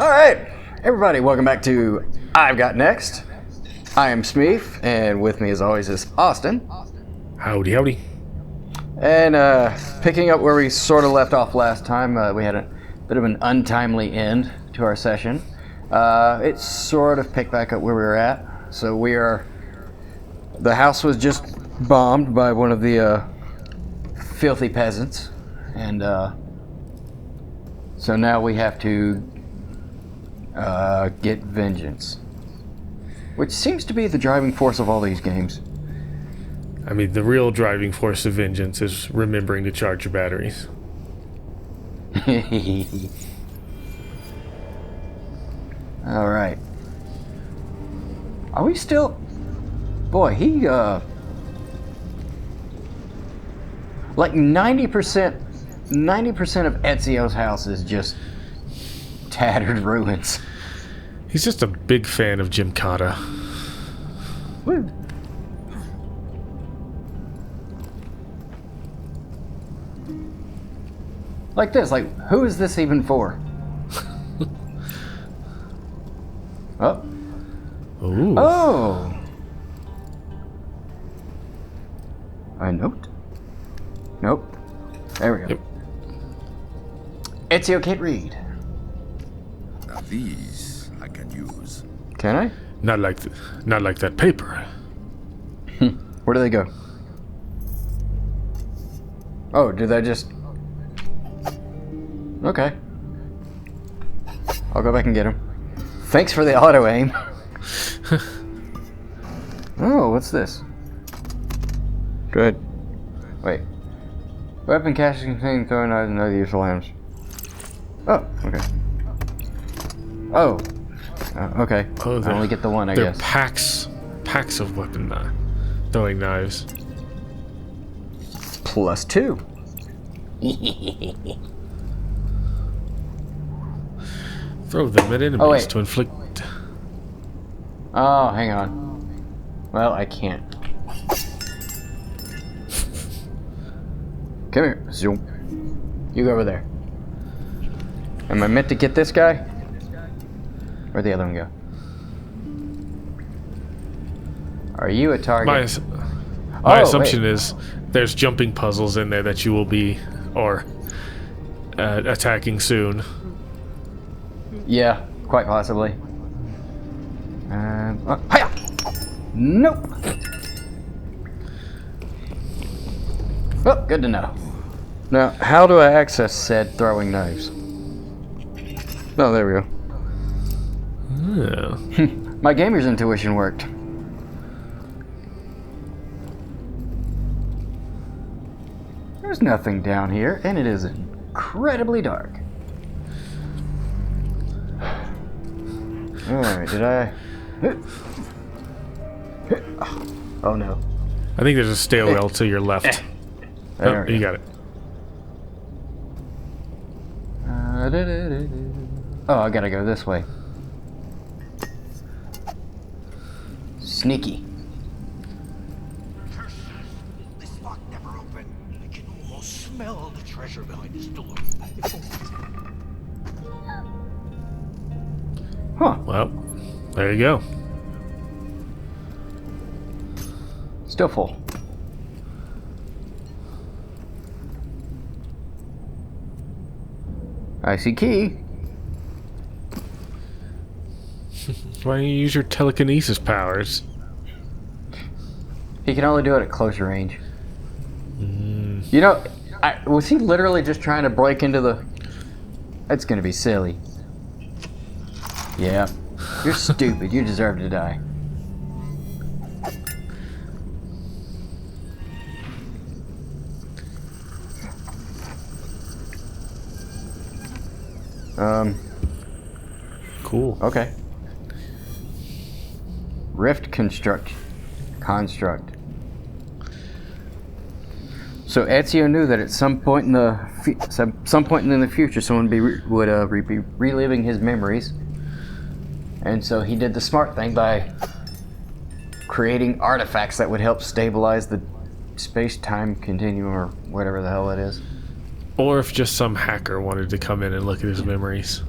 Alright, everybody, welcome back to I've Got Next. I am Smeef, and with me as always is Austin. Howdy, howdy. And picking up where we sort of left off last time, we had a bit of an untimely end to our session. It sort of picked back up where we were at. So the house was just bombed by one of the filthy peasants. And so now we have to get vengeance. Which seems to be the driving force of all these games. I mean, the real driving force of vengeance is remembering to charge your batteries. Alright. Are we still... Boy, he, like 90% of Ezio's house is just tattered ruins. He's just a big fan of Gymkata. Woo. Like this, like, who is this even for? Oh. Ooh. Oh! A note? Nope. There we go. Yep. Ezio can't read. Now these I can use. Can I? Not like that paper. Where do they go? Oh, did I just... Okay. I'll go back and get him. Thanks for the auto-aim. Oh, what's this? Good. Wait. Weapon caches containing throwing knives and other useful items. Oh, okay. Oh. Okay. Oh, I only get the one, I they're guess. packs of weapon throwing knives. +2. Throw them at enemies Oh, wait. to inflict. Oh, hang on. Well, I can't. Come here, Zoom. You go over there. Am I meant to get this guy? Where'd the other one go? Are you a target? My assumption is there's jumping puzzles in there that you will be attacking soon. Yeah, quite possibly. Hiya! Nope. Oh, good to know. Now, how do I access said throwing knives? Oh, there we go. Oh. My gamer's intuition worked. There's nothing down here, and it is incredibly dark. Alright, did I... Oh no. I think there's a stairwell to your left. There we You go. got it. Oh, I gotta go this way. Sneaky. This lock never opened. I can almost smell the treasure behind this door. Huh. Well, there you go. Still full. I see key. Why don't you use your telekinesis powers? He can only do it at closer range. You know, was he literally just trying to break into the... That's gonna be silly. Yeah. You're stupid. You deserve to die. Cool. Okay. Rift construct. So Ezio knew that at some point in the future, someone would be reliving his memories, and so he did the smart thing by creating artifacts that would help stabilize the space-time continuum, or whatever the hell it is. Or if just some hacker wanted to come in and look at his memories.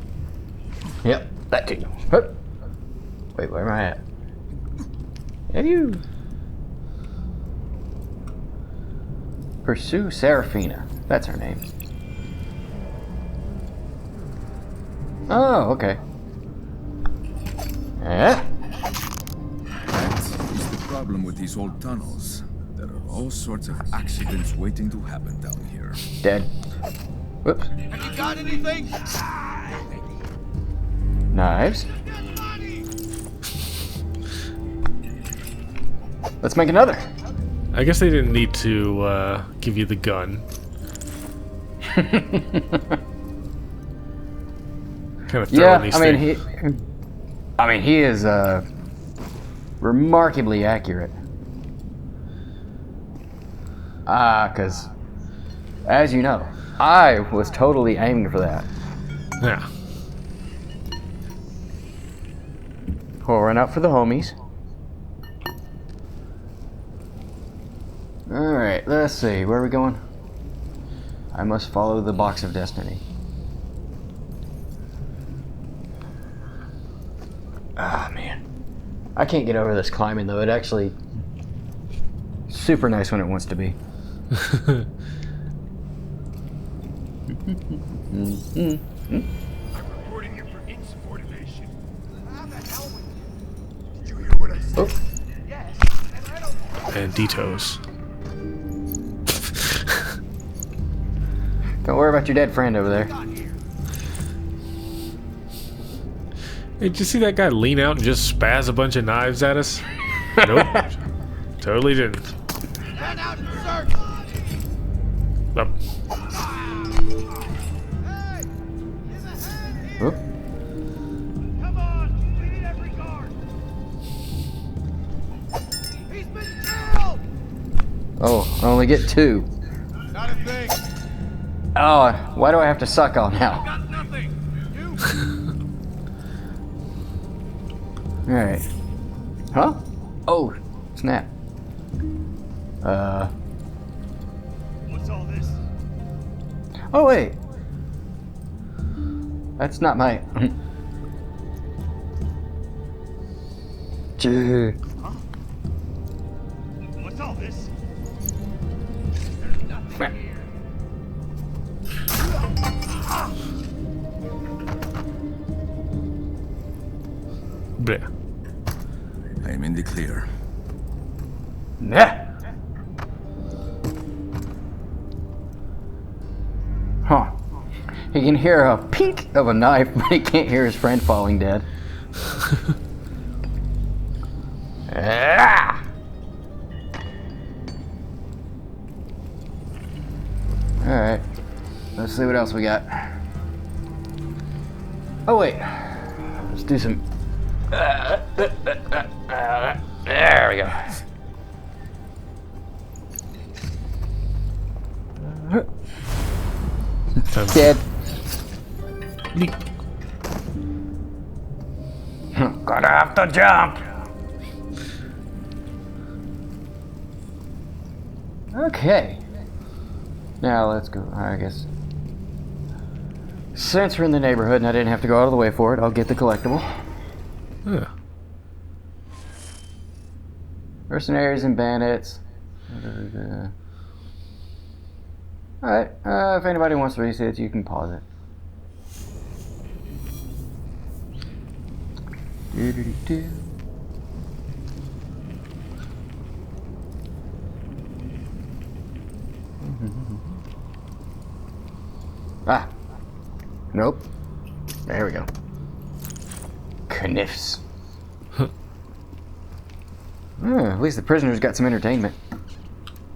Yep, that too. Hup. Wait, where am I at? Have you? Pursue Seraphina. That's her name. Oh, okay. Yeah. That is the problem with these old tunnels. There are all sorts of accidents waiting to happen down here. Dead. Whoops. Have you got anything? Knives. Let's make another. I guess they didn't need to give you the gun. Kind of Yeah, throwing these I mean he is remarkably accurate. Cause as you know, I was totally aiming for that. Yeah. We'll run out for the homies. Alright, let's see, where are we going? I must follow the box of destiny. Ah, man. I can't get over this climbing, though. It actually... super nice when it wants to be. I'm reporting you for insubordination. How the hell with you? Did you hear what I said? Oh. Yes, and I don't... Banditos. Don't worry about your dead friend over there. Got here. Hey, did you see that guy lean out and just spaz a bunch of knives at us? Nope. Totally didn't. Stand out and search. Up. Hey! In the head here! Oop. Come on! We need every guard! He's been killed! Oh, I only get 2. Not a thing! Oh, why do I have to suck all now? Got nothing! You? Alright. Huh? Oh, snap. What's all this? Oh, wait. That's not my... Gee. What's all this? There's nothing here. Bleh. I am in the clear. Nah. Huh. He can hear a peek of a knife, but he can't hear his friend falling dead. Ah! Alright. Let's see what else we got. Oh, wait. Let's do some... there we go. Dead. Gonna have to jump. Okay. Now let's go. I guess. Since we're in the neighborhood and I didn't have to go out of the way for it, I'll get the collectible. Yeah. Mercenaries and bandits. Alright, if anybody wants to read it, you can pause it. Do-do-do-do. Ah. Nope. There we go. Kniffs. At least the prisoners got some entertainment.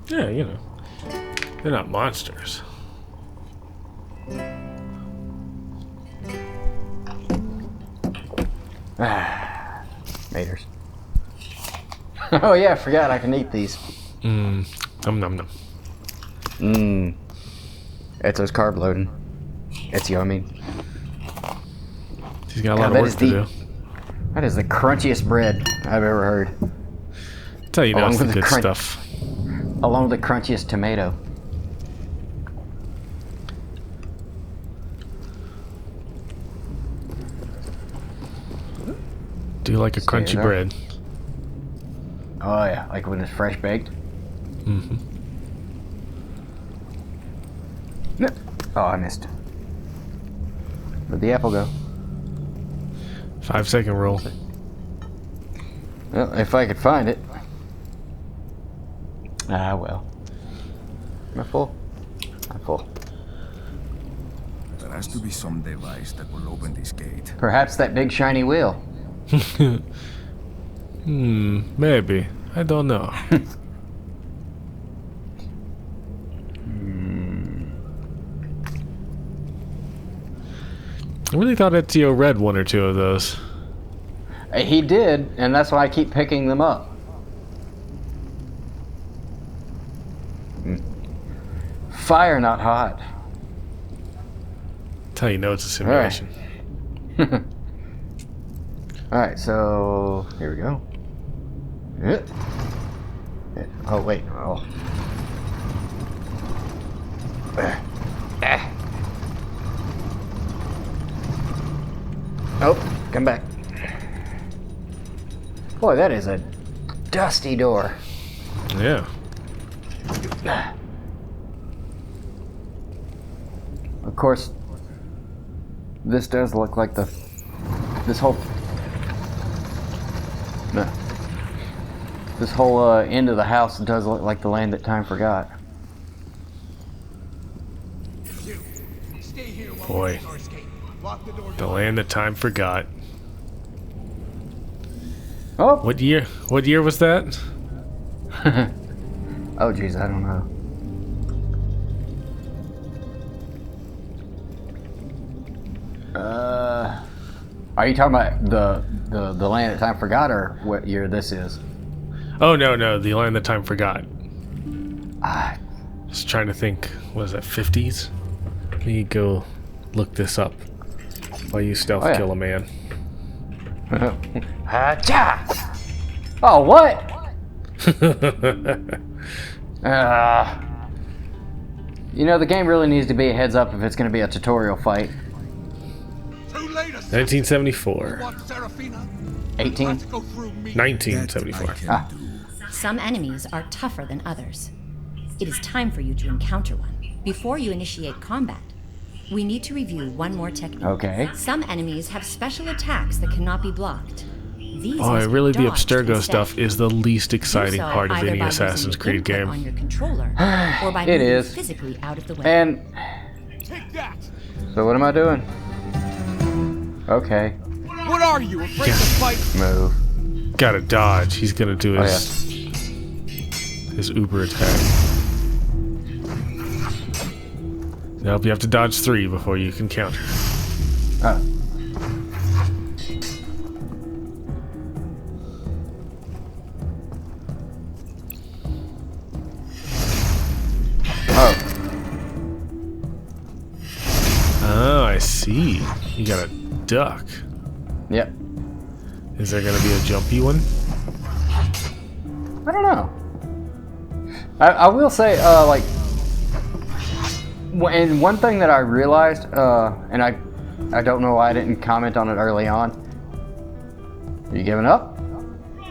Yeah, you know. They're not monsters. Ah. Maters. Oh yeah, I forgot I can eat these. Nom nom nom. Mmm. It's those carb loading. It's yummy. He's got a lot of work to do. That is the crunchiest bread I've ever heard. That's how you know it's the good stuff. Along with the crunchiest tomato. do like a crunchy there. bread. Oh yeah, like when it's fresh baked. Mm-hmm. No. Oh, I missed. Where'd the apple go? 5-second rule. Well, if I could find it. Ah, well. Am I full? I'm full. There has to be some device that will open this gate. Perhaps that big shiny wheel. Maybe. I don't know. I really thought Ezio read one or two of those. He did, and that's why I keep picking them up. Fire, not hot. That's how you know it's a simulation. Alright, so here we go. Yeah. Oh, wait. Oh. Oh, come back. Boy, that is a dusty door. Yeah. Of course, this does look like this whole end of the house does look like the land that time forgot. Stay here while Boy. we make our escape. Lock the door. The land that time forgot. Oh, What year was that? oh, geez, I don't know. Are you talking about the land that time forgot, or what year this is? Oh, no, the land that time forgot. Ah, Just trying to think. Was that 50s? Let me go look this up while you stealth yeah. kill a man. Ha-cha! Oh, what? You know, the game really needs to be a heads up if it's going to be a tutorial fight. Too late, 1974. want Serafina? 18? Let's go through me. 1974. That I can Ah. do. Some enemies are tougher than others. It is time for you to encounter one. Before you initiate combat, we need to review one more technique. Okay. Some enemies have special attacks that cannot be blocked. These Boy, must be really, the dodged Abstergo instead. stuff is the least Do exciting so part of either any by Assassin's using Creed input game. on your controller, or by It moving is. physically out of the way. And Take that. so what am I doing? Okay, What are you, afraid to fight? move. Gotta dodge. He's gonna do Oh, his Uber attack. Nope, you have to dodge 3 before you can counter. Oh. Oh. Oh, I see. You gotta duck. Yep. Is there gonna be a jumpy one? I don't know. I will say, like, and one thing that I realized, and I don't know why I didn't comment on it early on. Are you giving up?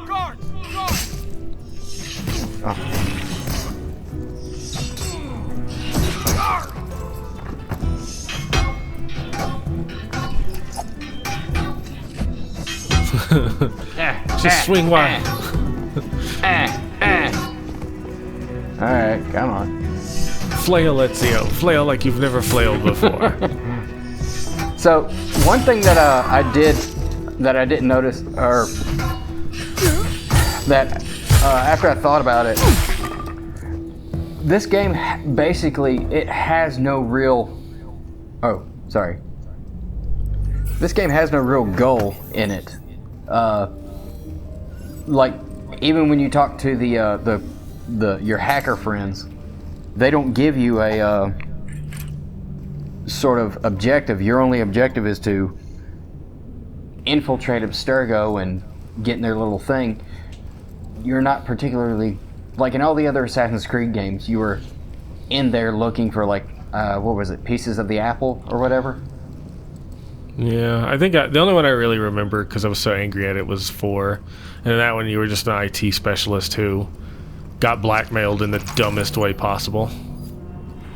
Guards! Guards! Oh. Just swing wide. Alright, come on. Flail, Ezio. Flail like you've never flailed before. So, one thing that I didn't notice, or that after I thought about it, this game basically, it has no real, oh, sorry. This game has no real goal in it. Like, even when you talk to your hacker friends, they don't give you a sort of objective. Your only objective is to infiltrate Abstergo and get in their little thing. You're not particularly, like in all the other Assassin's Creed games, you were in there looking for, like, what was it, pieces of the apple or whatever? Yeah, I think the only one I really remember because I was so angry at it was 4. And in that one, you were just an IT specialist who got blackmailed in the dumbest way possible.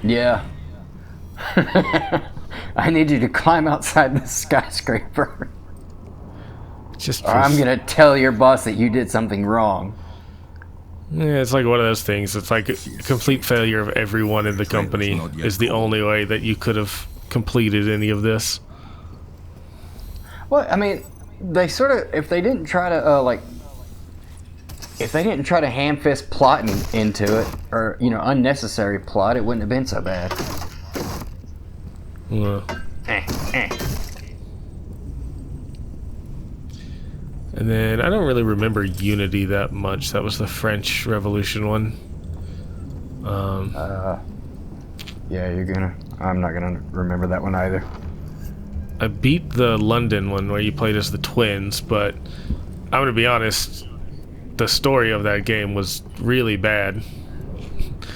Yeah. I need you to climb outside the skyscraper. Just Or I'm gonna tell your boss that you did something wrong. Yeah, it's like one of those things. It's like a complete failure of everyone in the company is the only way that you could have completed any of this. Well, I mean, they sort of, if they didn't try to, if they didn't try to ham-fist plotting into it, or, you know, unnecessary plot, it wouldn't have been so bad. And then I don't really remember Unity that much. That was the French Revolution one. Yeah, I'm not gonna remember that one either. I beat the London one where you played as the twins, but I'm gonna be honest, the story of that game was really bad.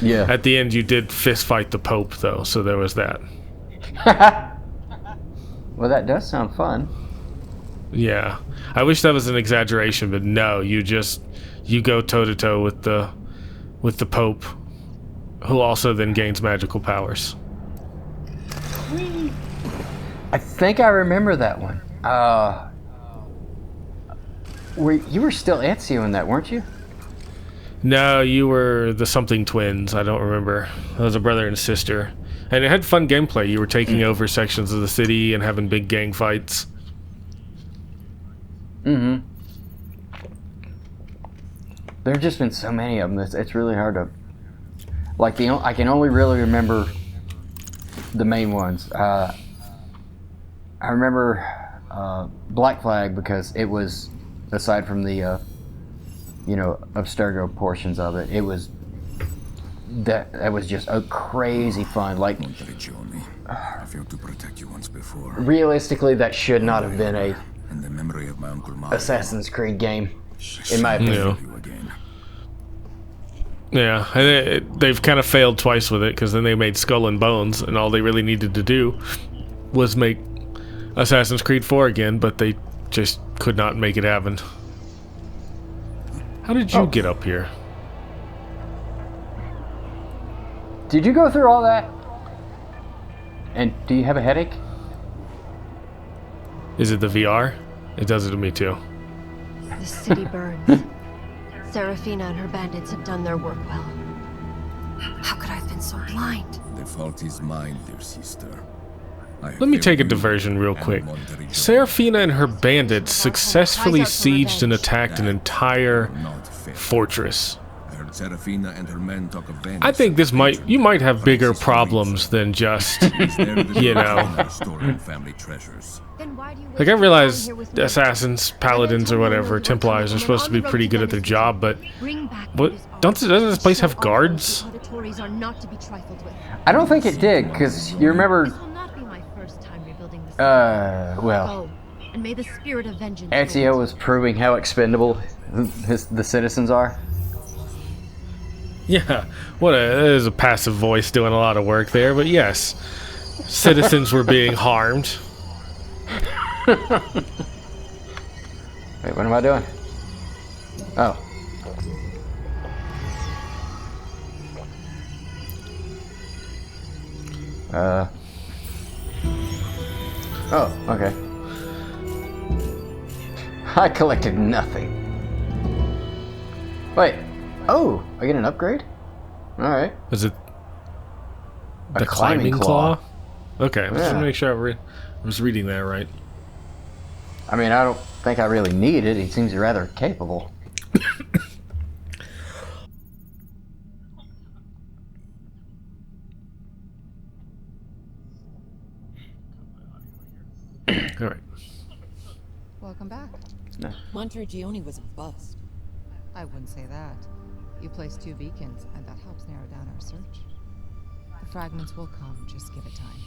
Yeah. At the end, you did fist fight the Pope, though, so there was that. Well, that does sound fun. Yeah, I wish that was an exaggeration, but no, you go toe to toe with the Pope, who also then gains magical powers. I think I remember that one. You were still Ezio in that, weren't you? No, you were the something twins. I don't remember. It was a brother and sister, and it had fun gameplay. You were taking over sections of the city and having big gang fights. Mm-hmm. There's just been so many of them. It's really hard to... Like, I can only really remember the main ones. I remember Black Flag because it was, aside from the, Abstergo portions of it, it was... That was just a crazy fun. Like, I failed to protect you once before. realistically, that should not have been a In the memory of my Uncle Mario. Assassin's Creed game, in my opinion. You again. Yeah, and they've kind of failed twice with it, because then they made Skull and Bones, and all they really needed to do was make Assassin's Creed 4 again, but they just could not make it happen. How did you get up here? Did you go through all that? And do you have a headache? Is it the VR? It does it to me too. The city burns. Serafina and her bandits have done their work well. How could I have been so blind? The fault is mine, dear sister. Let me take a diversion real quick. Serafina and her bandits successfully sieged and attacked an entire fortress. Serafina and her men talk of vengeance. I think you might have bigger problems than just, you know. Family treasures. Like, I realize assassins, paladins, or whatever, Templars are supposed to be pretty good at their job, but doesn't this place have guards? I don't think it did, because you remember... And may the spirit of vengeance Ezio was proving how expendable the citizens are. Yeah, there's a passive voice doing a lot of work there, but yes, citizens were being harmed. Wait, what am I doing? Oh. Oh, okay. I collected nothing. Wait. Oh, I get an upgrade? Alright. Was it A the climbing claw? Okay, let's Yeah. just make sure I was reading that right. I mean, I don't think I really need it. He seems rather capable. All right. Welcome back. Montergione was a bust. I wouldn't say that. You placed 2 beacons, and that helps narrow down our search. The fragments will come, just give it time.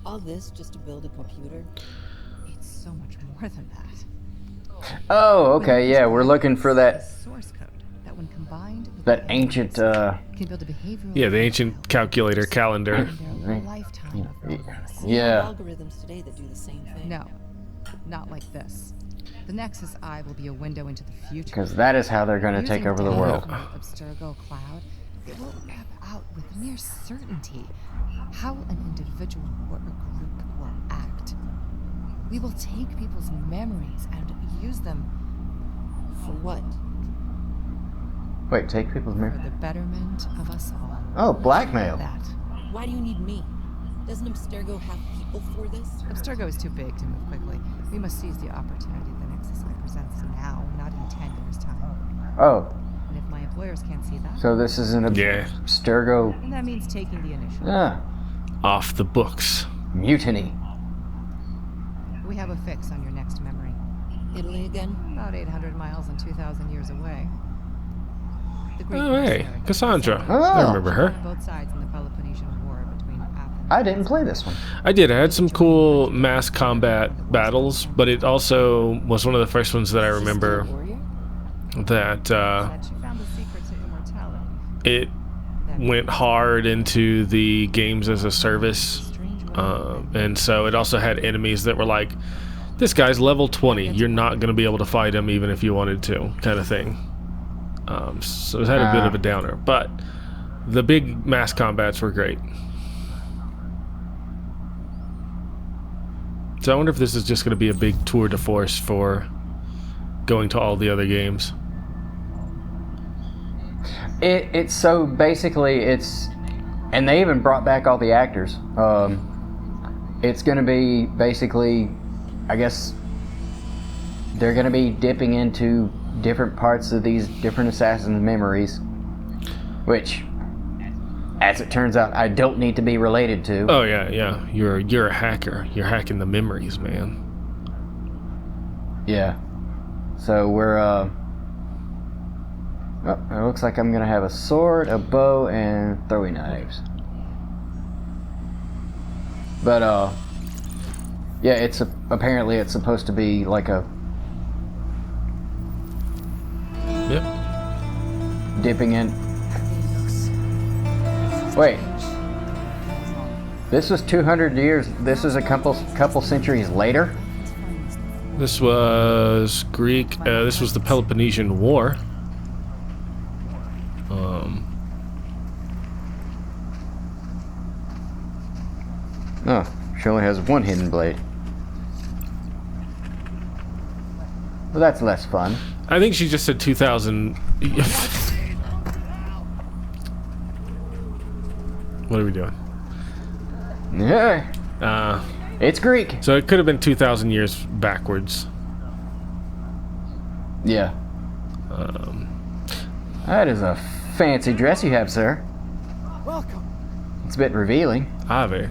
All this just to build a computer? It's so much more than that. Oh, okay, yeah, we're looking for that Source code that when combined with that ancient can build a behavioral Yeah, the ancient calculator calendar. in their low lifetime. We have Yeah. algorithms today that do the same thing. No, not like this. The Nexus Eye will be a window into the future. Because that is how they're going to take Using over the data world. from the Abstergo cloud, it will map out with near certainty how an individual or a group will act. We will take people's memories and use them For what? Wait, take people's for memory. the betterment of us all. Oh, blackmail. That. Why do you need me? Doesn't Abstergo have people for this? Abstergo is too big to move quickly. We must seize the opportunity the Nexus Eye presents now, not in 10 years' time. Oh, And if my employers can't see that, so this is an Yeah. Abstergo then that means taking the initiative. Off the books. Mutiny. We have a fix on your next memory. Italy again? About 800 miles and 2,000 years away. The Greek Oh, hey, mercenary Cassandra. Oh. I remember her. on both sides in the Peloponnesian War between Athens. I didn't play this one. I did. I had some cool mass combat battles, but it also was one of the first ones that I remember Warrior? that That she found the secret to immortality. it went hard into the games as a service. And so it also had enemies that were like, this guy's level 20. You're not going to be able to fight him even if you wanted to, kind of thing. So it had a bit of a downer. But the big mass combats were great. So I wonder if this is just going to be a big tour de force for going to all the other games. It's so basically it's, and they even brought back all the actors. It's going to be basically, I guess, they're going to be dipping into different parts of these different assassins' memories, which, as it turns out, I don't need to be related to. Oh yeah, yeah. You're a hacker. You're hacking the memories, man. Yeah. So we're oh, it looks like I'm gonna have a sword, a bow, and throwing knives. But yeah, apparently it's supposed to be like a Yep. dipping in. Wait. This was 200 years. This is a couple centuries later. This was Greek. This was the Peloponnesian War. Oh, she only has one hidden blade. Well, that's less fun. I think she just said 2000. What are we doing? Yeah. It's Greek. So it could have been 2,000 years backwards. Yeah. That is a fancy dress you have, sir. Welcome. It's a bit revealing. Ave.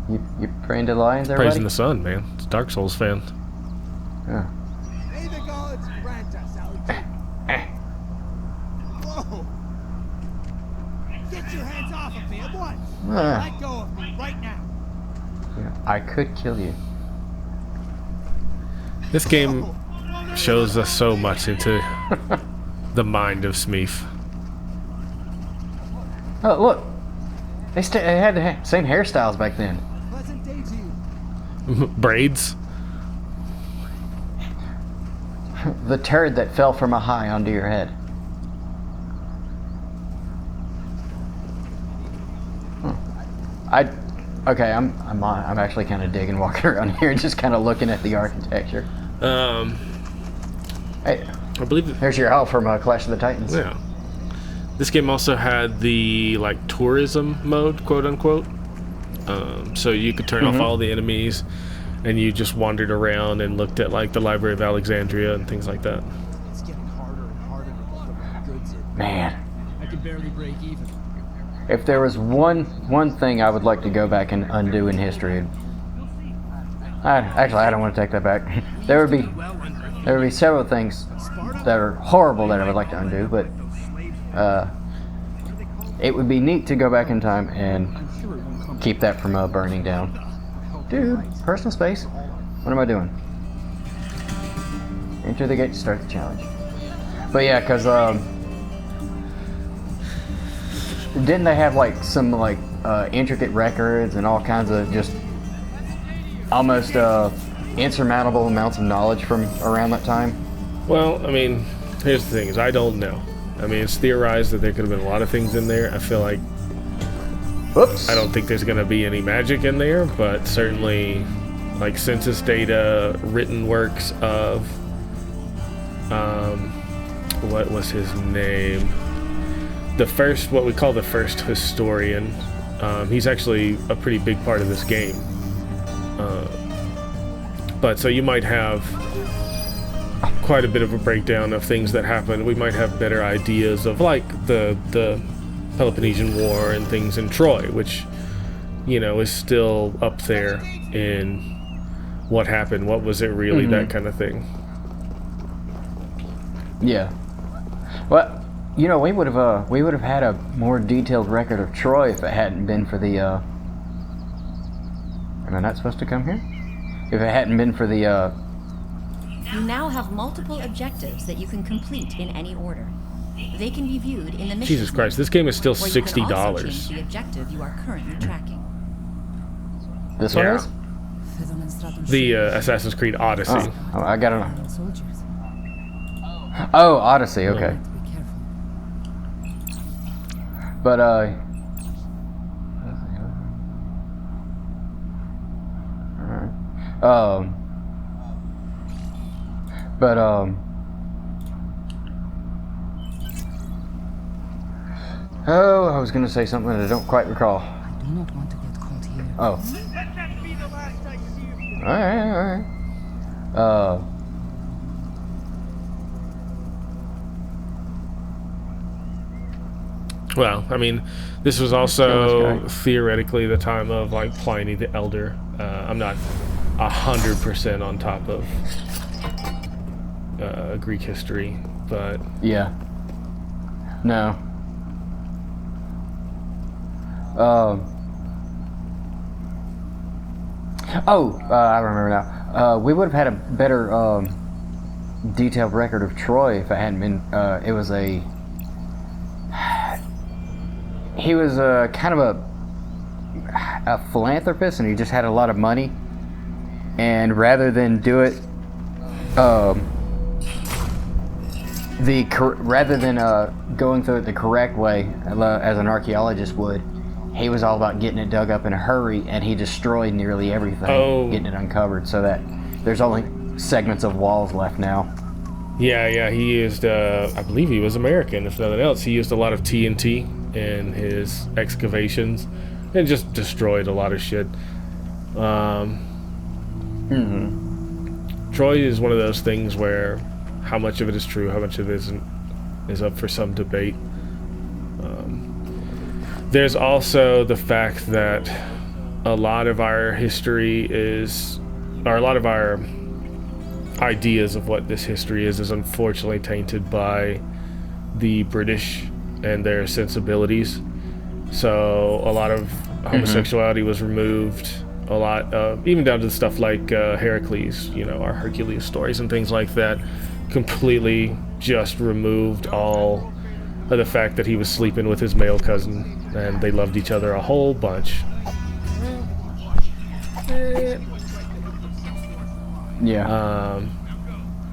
You praying to the lions there, Praising buddy? the sun, man. It's a Dark Souls fan. Yeah. May the gods grant us our due. Whoa! Get your hands off of me at once! Let go of me right now! Yeah, I could kill you. This game shows us so much into the mind of Smeef. Oh, look. They had the same hairstyles back then. Pleasant day to you. Braids. The turd that fell from a high onto your head. Okay, I'm actually kind of digging walking around here and just kind of looking at the architecture. Hey, I believe. there's your owl from Clash of the Titans. Yeah. This game also had the like tourism mode, quote unquote. So you could turn off all the enemies, and you just wandered around and looked at like the Library of Alexandria and things like that. It's getting harder and harder to get the goods in. Man, I can barely break even. if there was one thing I would like to go back and undo in history, actually I don't want to take that back. There would be several things that are horrible that I would like to undo, but it would be neat to go back in time and keep that from burning down. Dude, personal space? What am I doing? Enter the gate to start the challenge. But yeah, because didn't they have like some like intricate records and all kinds of just almost insurmountable amounts of knowledge from around that time? Well, I mean, here's the thing: is I don't know. I mean, it's theorized that there could have been a lot of things in there. I feel like, Oops. I don't think there's going to be any magic in there, but certainly, like census data, written works of, what was his name? What we call the first historian. He's actually a pretty big part of this game. But so you might have quite a bit of a breakdown of things that happened. We might have better ideas of like the Peloponnesian War and things in Troy, which, you know, is still up there in what happened, what was it really, that kind of thing. Yeah. Well, you know, we would have had a more detailed record of Troy if it hadn't been for the. Am I not supposed to come here? If it hadn't been for the. You now have multiple objectives that you can complete in any order. They can be viewed in the mission. Jesus Christ, this game is still or you can also $60. change the objective you are currently tracking. This one is. The Assassin's Creed Odyssey. Oh, I got it. Oh, Odyssey. Okay. But alright. But oh, I was gonna say something that I don't quite recall. I do not want to get caught here. Oh. Let that be the last I see of you. Alright. Well, I mean, this was also theoretically the time of like Pliny the Elder. I'm not 100% on top of Greek history, but yeah. No. I remember now. We would have had a better detailed record of Troy if it hadn't been. It was a. He was kind of a philanthropist, and he just had a lot of money. And rather than do it, rather than going through it the correct way, as an archaeologist would, he was all about getting it dug up in a hurry, and he destroyed nearly everything, getting it uncovered, so that there's only segments of walls left now. Yeah, he used, I believe he was American, if nothing else. He used a lot of TNT in his excavations and just destroyed a lot of shit. Troy is one of those things where how much of it is true, how much of it isn't, is up for some debate. There's also the fact that a lot of our history or a lot of our ideas of what this history is unfortunately tainted by the British and their sensibilities. So a lot of homosexuality was removed, a lot of, even down to stuff like Heracles, you know, our Hercules stories and things like that, completely just removed all of the fact that he was sleeping with his male cousin and they loved each other a whole bunch. Yeah.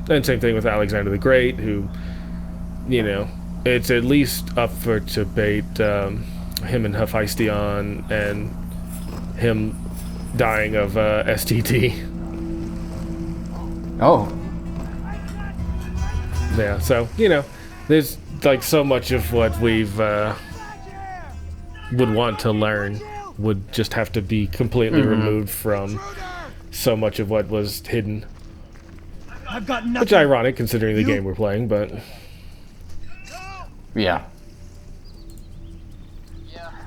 And same thing with Alexander the Great, who, you know, it's at least up for debate, him and Hephaestion and him dying of STD. Oh. Yeah, so, you know, there's like so much of what we've would want to learn would just have to be completely removed from so much of what was hidden. I've got nothing. Which is ironic considering the game we're playing, but Yeah.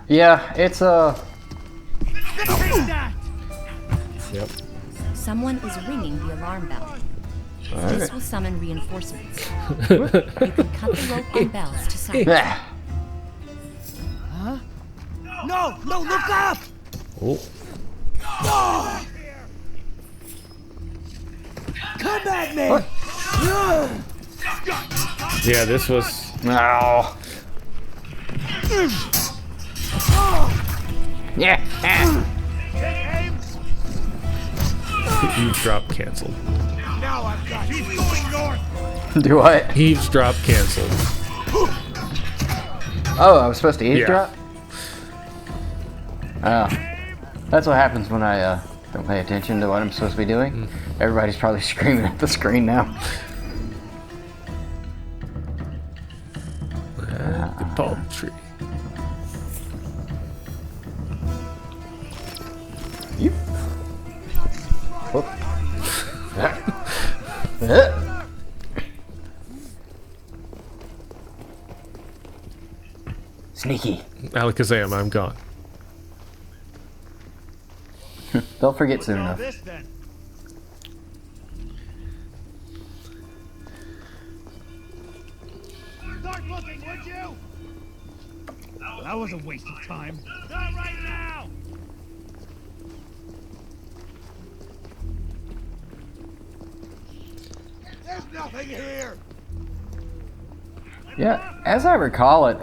Yeah, it's Take that. yep. Someone is ringing the alarm bell. This will summon reinforcements. You can cut the rope on bells to summon. Ah. No, look up! Oh. Come at me! What? Yeah, this was No. Yeah. Eavesdrop canceled. Now I've got you. He's going north. Do what? Eavesdrop canceled. Oh, I was supposed to eavesdrop? Oh. That's what happens when I don't pay attention to what I'm supposed to be doing. Everybody's probably screaming at the screen now. The palm tree. You. Whoop. Sneaky. Alakazam, I'm gone. They'll forget soon enough. This then. Start looking, would you? That was a waste of time. Not right now. There's nothing here. Yeah, as I recall it,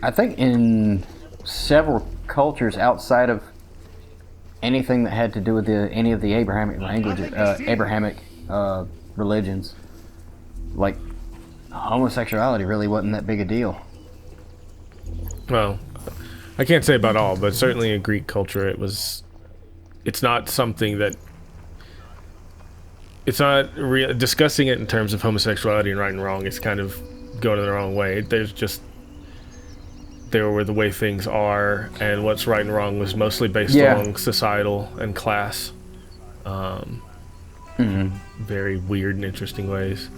I think in several cultures outside of anything that had to do with any of the Abrahamic languages, Abrahamic religions, like homosexuality really wasn't that big a deal. Well, I can't say about all, but certainly in Greek culture, it's not something that. It's not discussing it in terms of homosexuality and right and wrong. It's kind of going the wrong way. There were the way things are, and what's right and wrong was mostly based along societal and class. Very weird and interesting ways.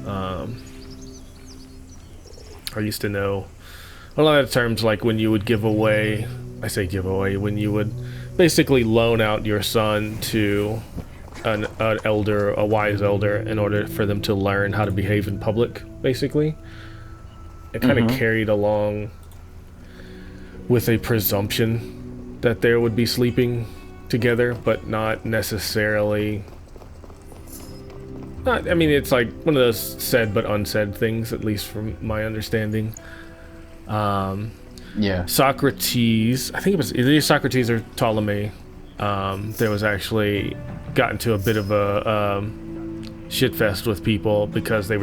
I used to know a lot of terms, like when you would give away, when you would basically loan out your son to an elder, a wise elder, in order for them to learn how to behave in public, basically. It kind of carried along with a presumption that they would be sleeping together, but not necessarily. It's like one of those said but unsaid things, at least from my understanding. Socrates, I think it was either Socrates or Ptolemy. There was actually got into a bit of a shit fest with people because he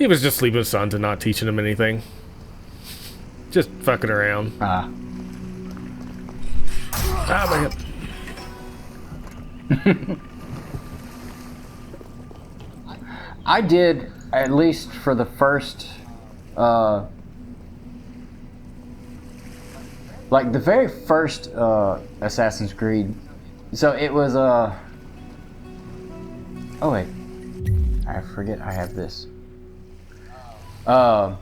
was just sleeping with sons and not teaching them anything. Just fucking around. My hip. I did, at least for the first, like the very first Assassin's Creed. So it was oh wait, I forget I have this. Oh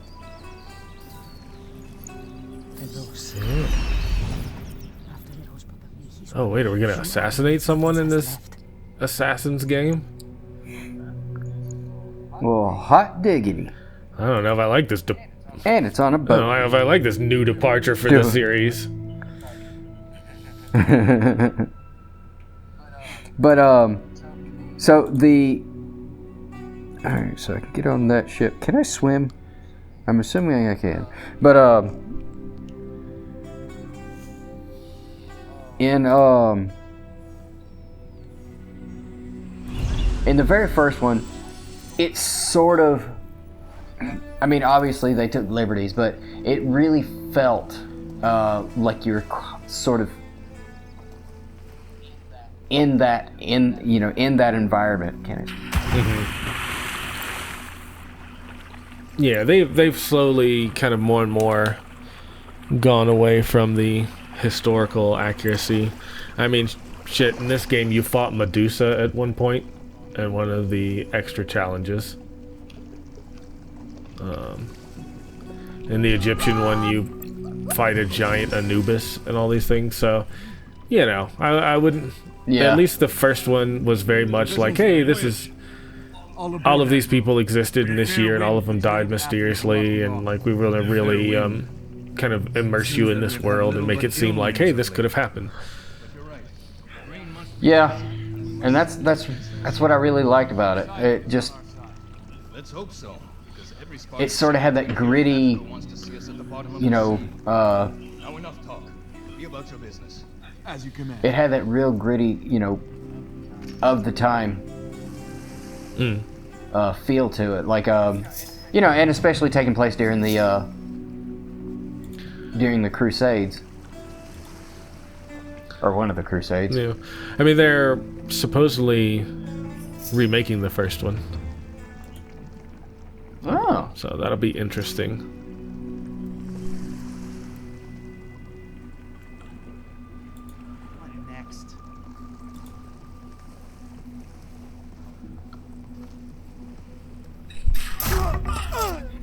wait, are we gonna assassinate someone in this Assassin's game? Well, hot diggity. I don't know if I like this. And it's on a I boat. don't know if I like this new departure for the series. But so the. Alright, so I can get on that ship. Can I swim? I'm assuming I can. But in the very first one, it's sort of, I mean, obviously they took liberties, but it really felt like you're sort of in that environment, Kenneth. Yeah, they've slowly kind of more and more gone away from the historical accuracy. I mean, shit, in this game you fought Medusa at one point and one of the extra challenges. In the Egyptian one you fight a giant Anubis and all these things, so you know, I wouldn't. At least the first one was very much like, hey, this is all of these people existed in this year and all of them died mysteriously, and like we really kind of immerse you in this world and make it seem like, hey, this could have happened. Yeah, and that's what I really liked about it. It just, Let's hope so, because it sort of had that gritty, you know, Now enough talk. Be about your business. As you command. it had that real gritty, you know, of the time feel to it. Like, you know, and especially taking place during the Crusades. Or one of the Crusades. Yeah. I mean, they're supposedly remaking the first one. Oh. So that'll be interesting. What next?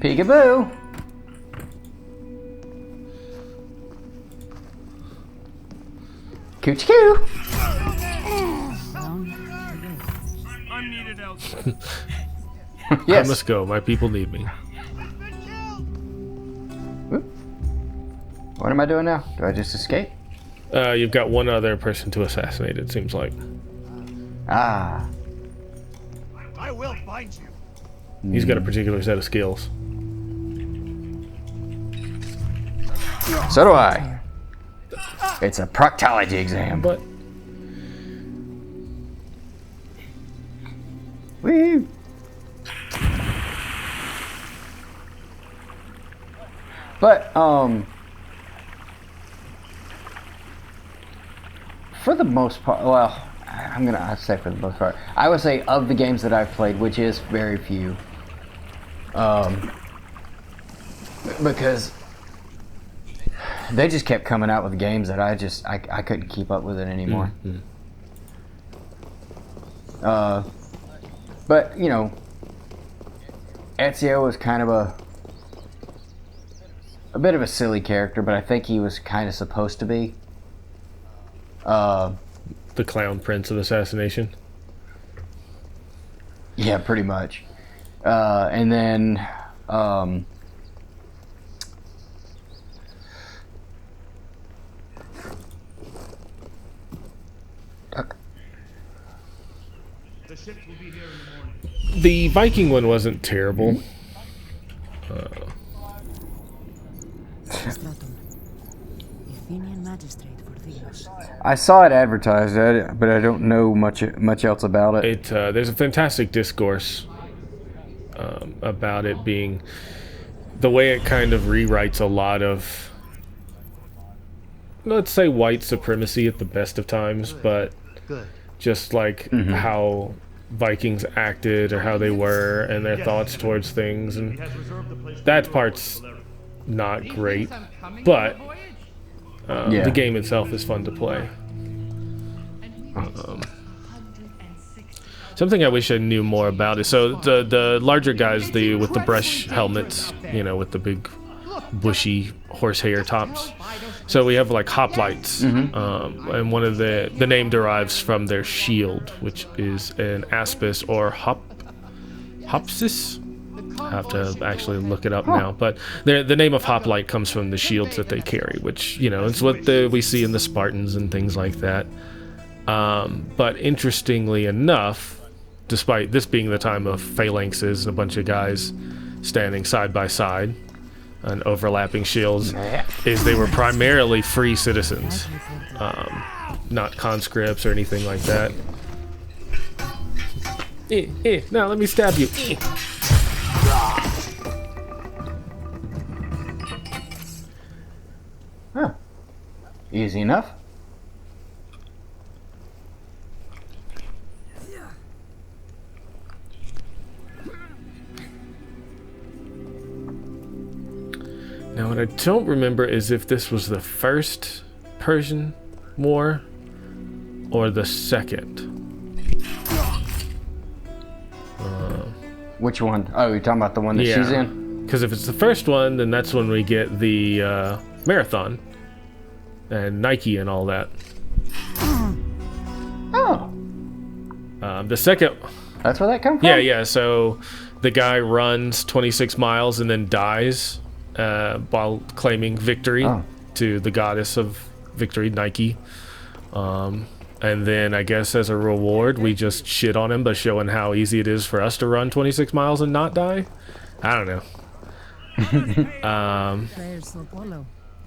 Peekaboo. Coochie coo. I'm needed elsewhere. Yes. I must go. My people need me. What am I doing now? Do I just escape? You've got one other person to assassinate, it seems like. Ah. I will find you. He's got a particular set of skills. So do I. It's a proctology exam. But Woo. But, for the most part, well, I'd say for the most part, I would say of the games that I've played, which is very few, because they just kept coming out with games that I couldn't keep up with it anymore. But, you know, Ezio was kind of a bit of a silly character, but I think he was kind of supposed to be. the clown prince of assassination. Yeah, pretty much. And then, The ships will be here in the morning. The Viking one wasn't terrible. I saw it advertised, but I don't know much else about it. There's a fantastic discourse about it being the way it kind of rewrites a lot of, let's say, white supremacy at the best of times, but just like how Vikings acted or how they were and their thoughts towards things, and that part's not great, but the game itself is fun to play. Something I wish I knew more about is, so the larger guys, with the brush helmets, you know, with the big bushy horsehair tops. So we have like hoplites, and one of the name derives from their shield, which is an aspis or hopsis. I have to actually look it up now, but the name of hoplite comes from the shields that they carry, which, you know, it's what we see in the Spartans and things like that. But interestingly enough, despite this being the time of phalanxes and a bunch of guys standing side by side and overlapping shields, is they were primarily free citizens, not conscripts or anything like that. Now let me stab you. Huh. Easy enough. Now, what I don't remember is if this was the first Persian War or the second. Which one? Oh, you're talking about the one that she's in? Because if it's the first one, then that's when we get the marathon and Nike and all that. Oh. The second... That's where that come from? Yeah, so the guy runs 26 miles and then dies while claiming victory to the goddess of victory, Nike. And then I guess as a reward, we just shit on him by showing how easy it is for us to run 26 miles and not die. I don't know.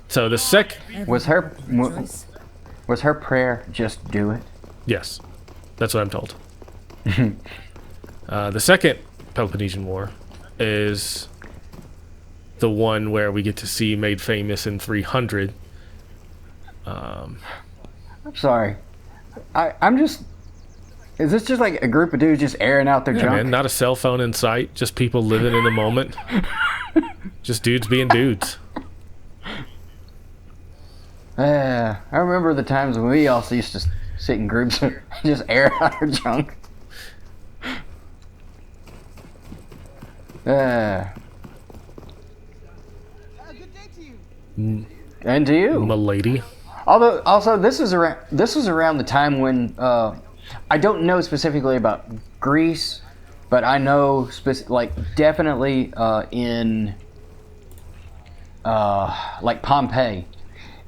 So the Was her prayer just do it? yes, that's what I'm told. The second Peloponnesian War is the one where we get to see made famous in 300. I'm sorry. I'm just... Is this just like a group of dudes just airing out their Yeah, junk? man, not a cell phone in sight, just people living in the moment. Just dudes being dudes. I remember the times when we also used to sit in groups and just air out our junk. And to you. Milady. Although, also, this was around the time when I don't know specifically about Greece, but I know definitely in like Pompeii,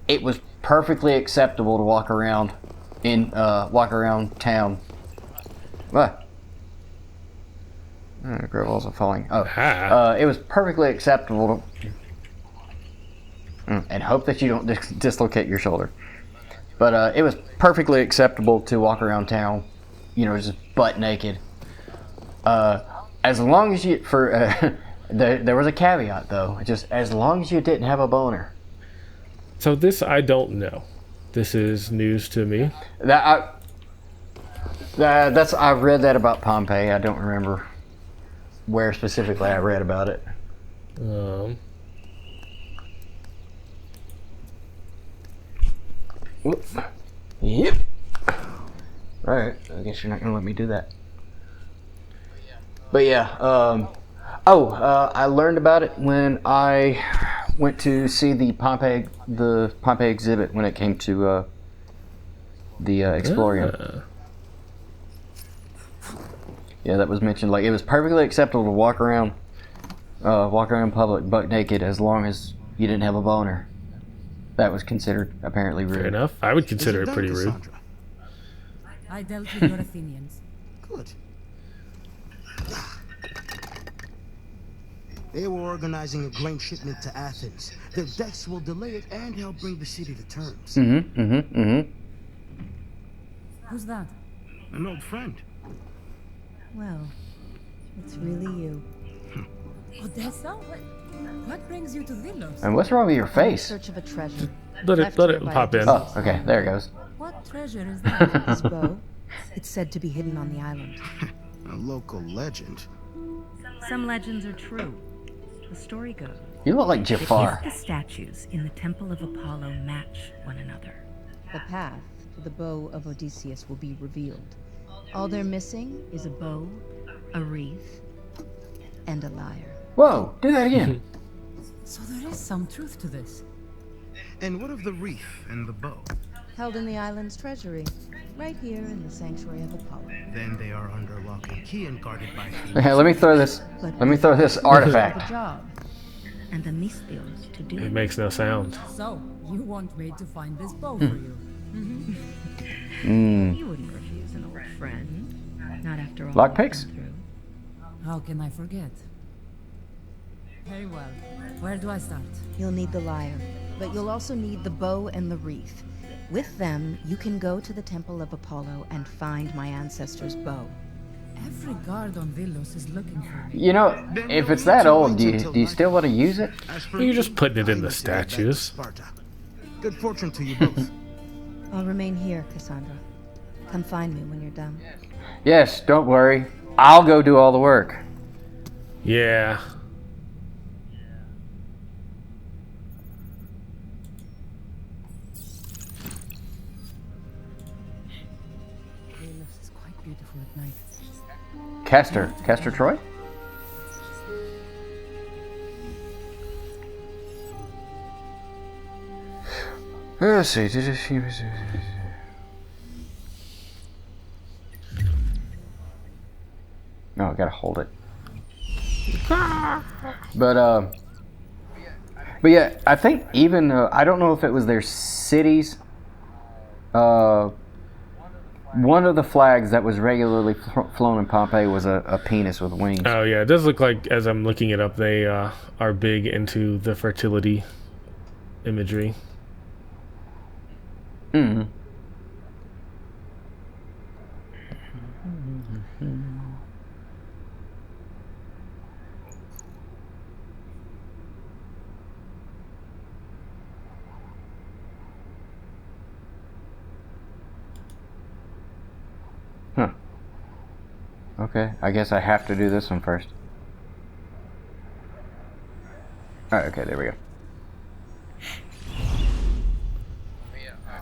it was perfectly acceptable to walk around town. What? Gravel's falling. It was perfectly acceptable to. And hope that you don't dislocate your shoulder. But it was perfectly acceptable to walk around town, just butt naked. As long as you, there was a caveat though, just as long as you didn't have a boner. So this I don't know. This is news to me. I read that about Pompeii. I don't remember where specifically I read about it. Whoop. Yep. Right. I guess you're not gonna let me do that. But yeah. I learned about it when I went to see the Pompeii exhibit when it came to the Explorium. Yeah, that was mentioned. Like, it was perfectly acceptable to walk around public butt naked as long as you didn't have a boner. That was considered apparently rude. Fair enough. I would consider it pretty rude. I dealt with your Athenians. Good. They were organizing a grain shipment to Athens. Their decks will delay it and help bring the city to terms. Who's that? An old friend. Well, it's really you. Odessa? What brings you to Vilos? And what's wrong with your In face? search of a treasure. Let left it here by pop in. Oh, okay, there it goes. What treasure is that? This bow. It's said to be hidden on the island. A local legend. Some legends are true. The story goes, You look like Jafar. if the statues in the Temple of Apollo match one another. The path to the bow of Odysseus will be revealed. All they're missing is a bow, a wreath, and a lyre. Whoa, do that again. So there is some truth to this. And what of the wreath and the bow? Held in the island's treasury, right here in the sanctuary of Apollo. Then they are under lock and key and guarded by Okay, let me throw this The artifact. job. And the Mystios to do It makes no sound. So, you want me to find this bow for you? You wouldn't refuse an old friend. Not after all. Lockpicks? we've been through. How can I forget? Very well. Where do I start? You'll need the lyre, but you'll also need the bow and the wreath. With them, you can go to the Temple of Apollo and find my ancestor's bow. Every guard on Vilos is looking for me. You know, if it's that old, do you still want to use it? You're just putting it in the statues. Sparta. Good fortune to you both. I'll remain here, Cassandra. Come find me when you're done. Yes, don't worry. I'll go do all the work. Yeah. Vilos is quite beautiful at night. Castor Troy? Let's see. No, I gotta hold it. But yeah, I think even I don't know if it was their cities. One of the flags that was regularly flown in Pompeii was a penis with wings. Oh yeah, it does look like, as I'm looking it up, they are big into the fertility imagery. Mm-hmm. Huh. Okay, I guess I have to do this one first. Alright, okay, there we go.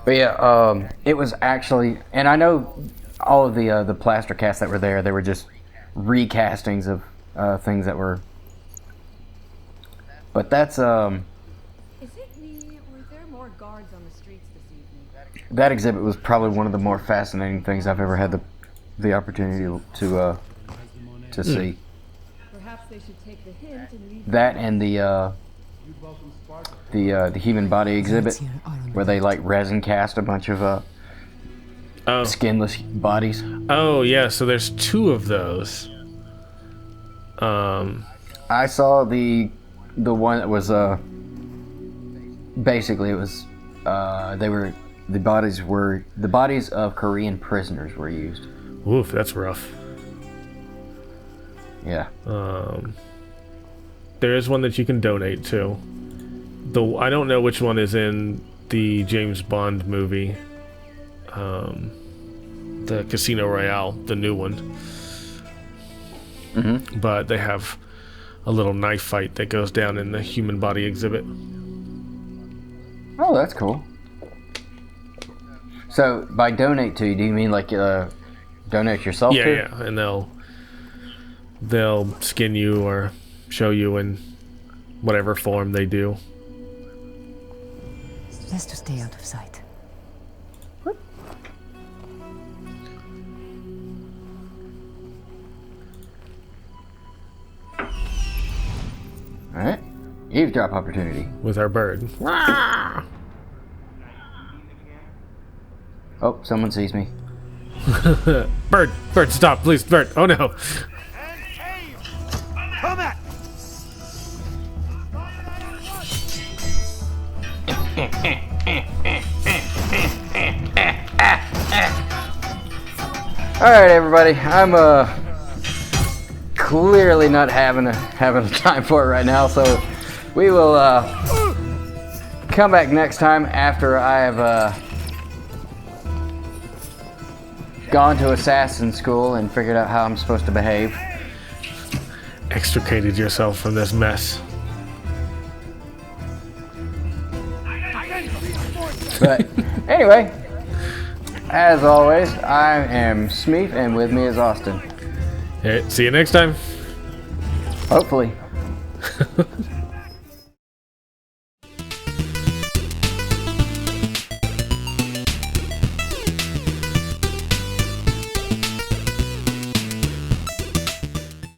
But yeah, it was actually, and I know all of the plaster casts that were there, they were just recastings of things that were. But that's Is it me, or are there more guards on the streets this evening? that exhibit was probably one of the more fascinating things I've ever had the opportunity to see. Perhaps they should take the hint and leave. That and the human body exhibit, where they like resin cast a bunch of skinless bodies. Oh yeah, so there's 2 of those. I saw the one that was basically it was the bodies of Korean prisoners were used. Oof, that's rough. Yeah. There is one that you can donate to. I don't know which one is in the James Bond movie. The Casino Royale, the new one. Mm-hmm. But they have a little knife fight that goes down in the human body exhibit. Oh, that's cool. So, by donate to, do you mean like donate yourself to? Yeah, and they'll skin you or show you in whatever form they do. Best to stay out of sight. Alright. Eavesdrop opportunity. With our bird. Oh, someone sees me. Bird, stop, please, bird. Oh no. Come at! Alright, everybody. I'm clearly not having a time for it right now, so we will come back next time after I have gone to assassin school and figured out how I'm supposed to behave. Extricated yourself from this mess. But anyway, as always, I am Smeef, and with me is Austin. Hey, see you next time. Hopefully.